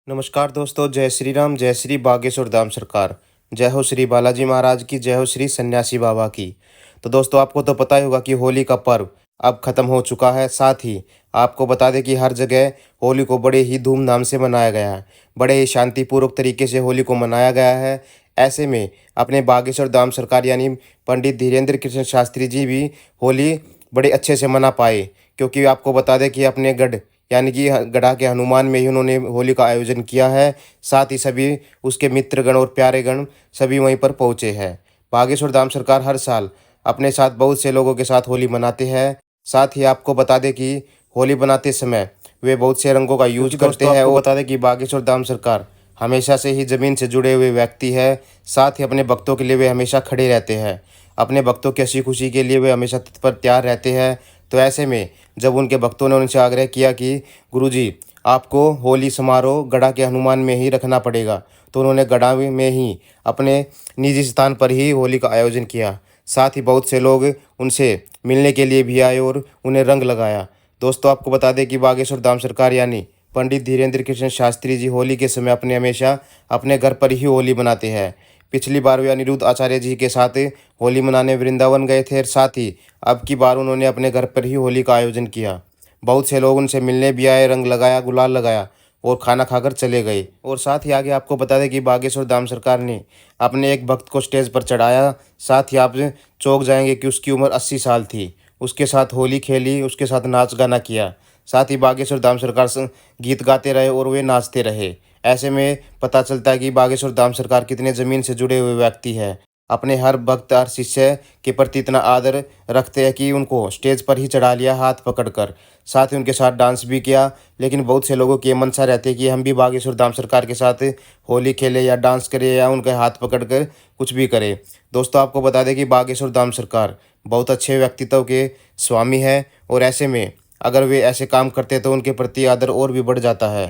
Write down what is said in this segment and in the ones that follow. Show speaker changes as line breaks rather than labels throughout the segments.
नमस्कार दोस्तों, जय श्री राम, जय श्री बागेश्वर धाम सरकार। जय हो श्री बालाजी महाराज की, जय हो श्री सन्यासी बाबा की। तो दोस्तों, आपको तो पता ही होगा कि होली का पर्व अब ख़त्म हो चुका है। साथ ही आपको बता दें कि हर जगह होली को बड़े ही धूमधाम से मनाया गया है। बड़े ही शांतिपूर्वक तरीके से होली को मनाया गया है। ऐसे में अपने बागेश्वर धाम सरकार यानी पंडित धीरेन्द्र कृष्ण शास्त्री जी भी होली बड़े अच्छे से मना पाए, क्योंकि आपको बता दें कि अपने गढ़ यानी कि गढ़ा के हनुमान में ही उन्होंने होली का आयोजन किया है। साथ ही सभी उसके मित्रगण और प्यारे गण सभी वहीं पर पहुँचे हैं। बागेश्वर धाम सरकार हर साल अपने साथ बहुत से लोगों के साथ होली मनाते हैं। साथ ही आपको बता दें कि होली बनाते समय वे बहुत से रंगों का यूज करते हैं। और बता दें कि बागेश्वर धाम सरकार हमेशा से ही ज़मीन से जुड़े हुए व्यक्ति है। साथ ही अपने भक्तों के लिए वे हमेशा खड़े रहते हैं। अपने भक्तों की हँसी खुशी के लिए वे हमेशा तत्पर तैयार रहते हैं। तो ऐसे में जब उनके भक्तों ने उनसे आग्रह किया कि गुरुजी, आपको होली समारोह गढ़ा के हनुमान में ही रखना पड़ेगा, तो उन्होंने गढ़ा में ही अपने निजी स्थान पर ही होली का आयोजन किया। साथ ही बहुत से लोग उनसे मिलने के लिए भी आए और उन्हें रंग लगाया। दोस्तों, आपको बता दें कि बागेश्वर धाम सरकार यानी पंडित धीरेन्द्र कृष्ण शास्त्री जी होली के समय अपने हमेशा अपने घर पर ही होली मनाते हैं। पिछली बार वे अनिरुद्ध आचार्य जी के साथ होली मनाने वृंदावन गए थे। साथ ही अब की बार उन्होंने अपने घर पर ही होली का आयोजन किया। बहुत से लोग उनसे मिलने भी आए, रंग लगाया, गुलाल लगाया और खाना खाकर चले गए। और साथ ही आगे आपको बता दें कि बागेश्वर धाम सरकार ने अपने एक भक्त को स्टेज पर चढ़ाया। साथ ही आप चौंक जाएंगे कि उसकी उम्र 80 साल थी। उसके साथ होली खेली, उसके साथ नाच गाना किया। साथ ही बागेश्वर धाम सरकार गीत गाते रहे और वे नाचते रहे। ऐसे में पता चलता है कि बागेश्वर धाम सरकार कितने ज़मीन से जुड़े हुए व्यक्ति है। अपने हर भक्त, हर शिष्य के प्रति इतना आदर रखते हैं कि उनको स्टेज पर ही चढ़ा लिया हाथ पकड़कर। साथ ही उनके साथ डांस भी किया। लेकिन बहुत से लोगों की ये मनसा रहती है कि हम भी बागेश्वर धाम सरकार के साथ होली खेलें या डांस करें या उनके हाथ पकड़कर कुछ भी करें। दोस्तों, आपको बता दें कि बागेश्वर धाम सरकार बहुत अच्छे व्यक्तित्व के स्वामी है। और ऐसे में अगर वे ऐसे काम करते तो उनके प्रति आदर और भी बढ़ जाता है।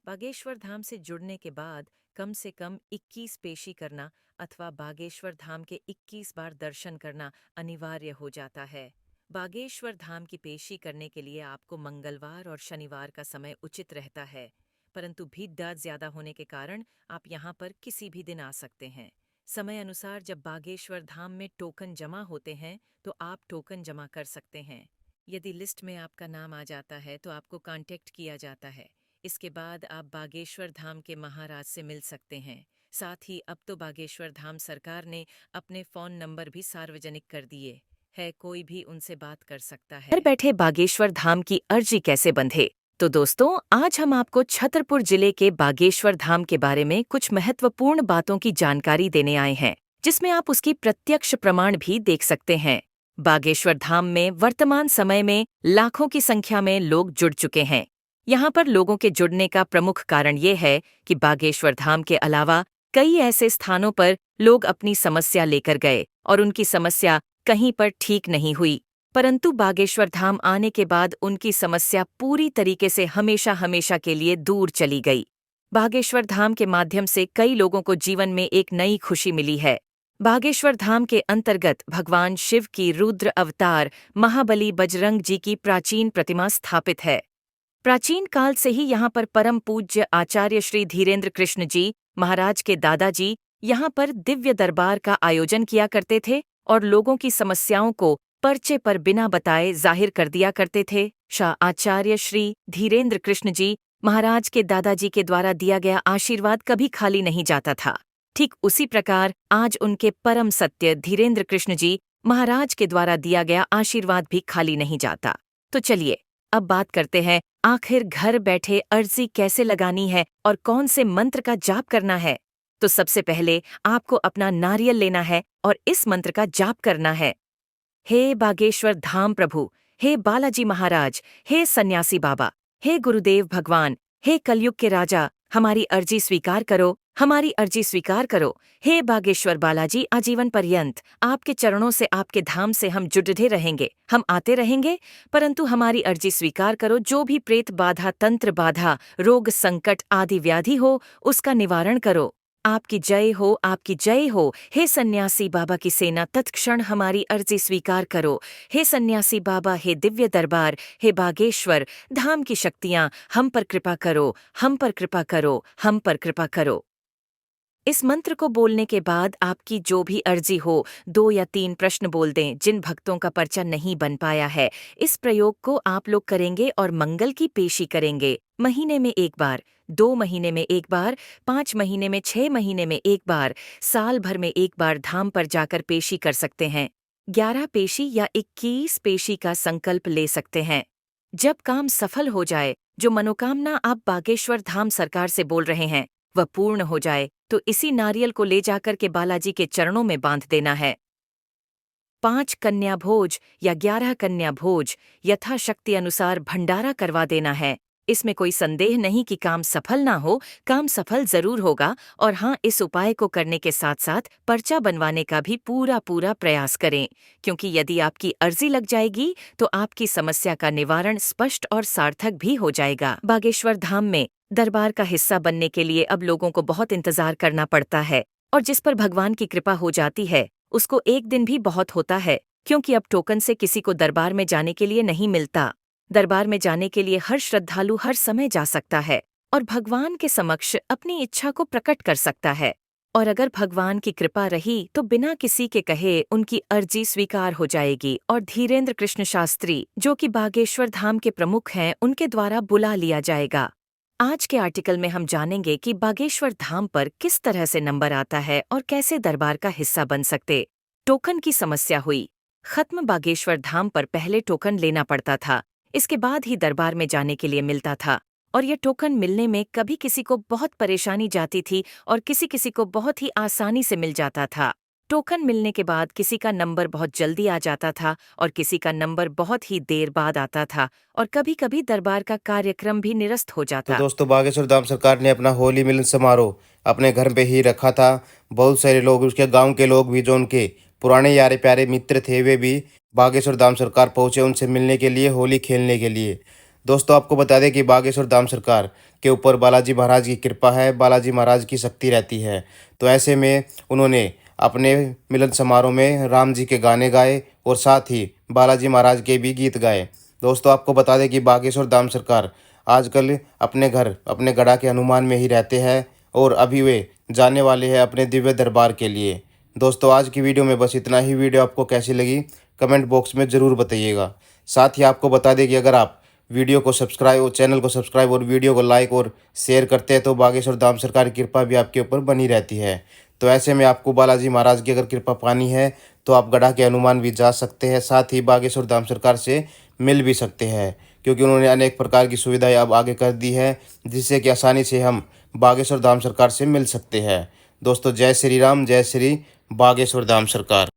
बागेश्वर धाम से जुड़ने के बाद कम से कम 21 पेशी करना अथवा बागेश्वर धाम के 21 बार दर्शन करना अनिवार्य हो जाता है। बागेश्वर धाम की पेशी करने के लिए आपको मंगलवार और शनिवार का समय उचित रहता है, परंतु भीड़ ज्यादा होने के कारण आप यहाँ पर किसी भी दिन आ सकते हैं। समय अनुसार जब बागेश्वर धाम में टोकन जमा होते हैं तो आप टोकन जमा कर सकते हैं। यदि लिस्ट में आपका नाम आ जाता है तो आपको कांटेक्ट किया जाता है। इसके बाद आप बागेश्वर धाम के महाराज से मिल सकते हैं। साथ ही अब तो बागेश्वर धाम सरकार ने अपने फोन नंबर भी सार्वजनिक कर दिए है, कोई भी उनसे बात कर सकता है। घर बैठे बागेश्वर धाम की अर्जी कैसे बंधे? तो दोस्तों, आज हम आपको छतरपुर जिले के बागेश्वर धाम के बारे में कुछ महत्वपूर्ण बातों की जानकारी देने आए हैं, जिसमें आप उसकी प्रत्यक्ष प्रमाण भी देख सकते हैं। बागेश्वर धाम में वर्तमान समय में लाखों की संख्या में लोग जुड़ चुके हैं। यहाँ पर लोगों के जुड़ने का प्रमुख कारण ये है कि बागेश्वर धाम के अलावा कई ऐसे स्थानों पर लोग अपनी समस्या लेकर गए और उनकी समस्या कहीं पर ठीक नहीं हुई, परंतु बागेश्वर धाम आने के बाद उनकी समस्या पूरी तरीके से हमेशा हमेशा के लिए दूर चली गई। बागेश्वर धाम के माध्यम से कई लोगों को जीवन में एक नई खुशी मिली है। बागेश्वर धाम के अंतर्गत भगवान शिव की रुद्र अवतार महाबली बजरंग जी की प्राचीन प्रतिमा स्थापित है। प्राचीन काल से ही यहाँ पर परम पूज्य आचार्य श्री धीरेन्द्र कृष्ण जी महाराज के दादाजी यहाँ पर दिव्य दरबार का आयोजन किया करते थे और लोगों की समस्याओं को पर्चे पर बिना बताए जाहिर कर दिया करते थे। शाह आचार्य श्री धीरेन्द्र कृष्ण जी महाराज के दादाजी के द्वारा दिया गया आशीर्वाद कभी खाली नहीं जाता था। ठीक उसी प्रकार आज उनके परम सत्य धीरेन्द्र कृष्ण जी महाराज के द्वारा दिया गया आशीर्वाद भी खाली नहीं जाता। तो चलिए अब बात करते हैं आखिर घर बैठे अर्जी कैसे लगानी है और कौन से मंत्र का जाप करना है। तो सबसे पहले आपको अपना नारियल लेना है और इस मंत्र का जाप करना है। हे बागेश्वर धाम प्रभु, हे बालाजी महाराज, हे सन्यासी बाबा, हे गुरुदेव भगवान, हे कलयुग के राजा, हमारी अर्जी स्वीकार करो, हमारी अर्जी स्वीकार करो। हे बागेश्वर बालाजी, आजीवन पर्यंत आपके चरणों से, आपके धाम से हम जुड़े रहेंगे, हम आते रहेंगे, परंतु हमारी अर्जी स्वीकार करो। जो भी प्रेत बाधा, तंत्र बाधा, रोग संकट आदि व्याधि हो, उसका निवारण करो। आपकी जय हो, आपकी जय हो। हे सन्यासी बाबा की सेना, तत्क्षण हमारी अर्जी स्वीकार करो। हे सन्यासी बाबा, हे दिव्य दरबार, हे बागेश्वर धाम की शक्तियां, हम पर कृपा करो, हम पर कृपा करो, हम पर कृपा करो। इस मंत्र को बोलने के बाद आपकी जो भी अर्जी हो, 2 या 3 प्रश्न बोल दें। जिन भक्तों का पर्चा नहीं बन पाया है, इस प्रयोग को आप लोग करेंगे और मंगल की पेशी करेंगे। महीने में 1 बार, 2 महीने में 1 बार, 5 महीने में, 6 महीने में 1 बार, साल भर में 1 बार धाम पर जाकर पेशी कर सकते हैं। 11 पेशी या 21 पेशी का संकल्प ले सकते हैं। जब काम सफल हो जाए, जो मनोकामना आप बागेश्वर धाम सरकार से बोल रहे हैं, वह पूर्ण हो जाए, तो इसी नारियल को ले जाकर के बालाजी के चरणों में बांध देना है। 5 कन्या भोज या 11 कन्या भोज यथाशक्ति अनुसार भंडारा करवा देना है। इसमें कोई संदेह नहीं कि काम सफल ना हो, काम सफल जरूर होगा। और हाँ, इस उपाय को करने के साथ साथ पर्चा बनवाने का भी पूरा प्रयास करें, क्योंकि यदि आपकी अर्जी लग जाएगी तो आपकी समस्या का निवारण स्पष्ट और सार्थक भी हो जाएगा। बागेश्वर धाम में दरबार का हिस्सा बनने के लिए अब लोगों को बहुत इंतजार करना पड़ता है, और जिस पर भगवान की कृपा हो जाती है उसको 1 दिन भी बहुत होता है, क्योंकि अब टोकन से किसी को दरबार में जाने के लिए नहीं मिलता। दरबार में जाने के लिए हर श्रद्धालु हर समय जा सकता है और भगवान के समक्ष अपनी इच्छा को प्रकट कर सकता है। और अगर भगवान की कृपा रही तो बिना किसी के कहे उनकी अर्जी स्वीकार हो जाएगी और धीरेन्द्र कृष्ण शास्त्री, जो कि बागेश्वर धाम के प्रमुख हैं, उनके द्वारा बुला लिया जाएगा। आज के आर्टिकल में हम जानेंगे कि बागेश्वर धाम पर किस तरह से नंबर आता है और कैसे दरबार का हिस्सा बन सकते। टोकन की समस्या हुई खत्म। बागेश्वर धाम पर पहले टोकन लेना पड़ता था, इसके बाद ही दरबार में जाने के लिए मिलता था, और यह टोकन मिलने में कभी किसी को बहुत परेशानी जाती थी और किसी किसी को बहुत ही आसानी से मिल जाता था। टोकन मिलने के बाद किसी का नंबर बहुत जल्दी आ जाता था और किसी का नंबर बहुत ही देर बाद आता था, और कभी कभी दरबार का कार्यक्रम भी निरस्त हो
तो
जाता।
दोस्तों, बागेश्वर धाम सरकार ने अपना होली मिलन समारोह अपने घर पे ही रखा था। बहुत सारे लोग, उसके गांव के लोग भी, जो उनके पुराने यारे प्यारे मित्र थे, वे भी बागेश्वर धाम सरकार पहुंचे उनसे मिलने के लिए, होली खेलने के लिए। दोस्तों, आपको बता दें कि बागेश्वर धाम सरकार के ऊपर बालाजी महाराज की कृपा है, बालाजी महाराज की शक्ति रहती है। तो ऐसे में उन्होंने अपने मिलन समारोह में राम जी के गाने गाए और साथ ही बालाजी महाराज के भी गीत गाए। दोस्तों, आपको बता दें कि बागेश्वर धाम सरकार आजकल अपने घर, अपने गढ़ा के हनुमान में ही रहते हैं और अभी वे जाने वाले हैं अपने दिव्य दरबार के लिए। दोस्तों, आज की वीडियो में बस इतना ही। वीडियो आपको कैसी लगी कमेंट बॉक्स में ज़रूर बताइएगा। साथ ही आपको बता दें कि अगर आप वीडियो को सब्सक्राइब और चैनल को सब्सक्राइब और वीडियो को लाइक और शेयर करते हैं तो बागेश्वर धाम सरकार की कृपा भी आपके ऊपर बनी रहती है। तो ऐसे में आपको बालाजी महाराज की अगर कृपा पानी है तो आप गढ़ा के हनुमान भी जा सकते हैं, साथ ही बागेश्वर धाम सरकार से मिल भी सकते हैं, क्योंकि उन्होंने अनेक प्रकार की सुविधाएं अब आगे कर दी है, जिससे कि आसानी से हम बागेश्वर धाम सरकार से मिल सकते हैं। दोस्तों, जय श्री राम, जय श्री बागेश्वर धाम सरकार।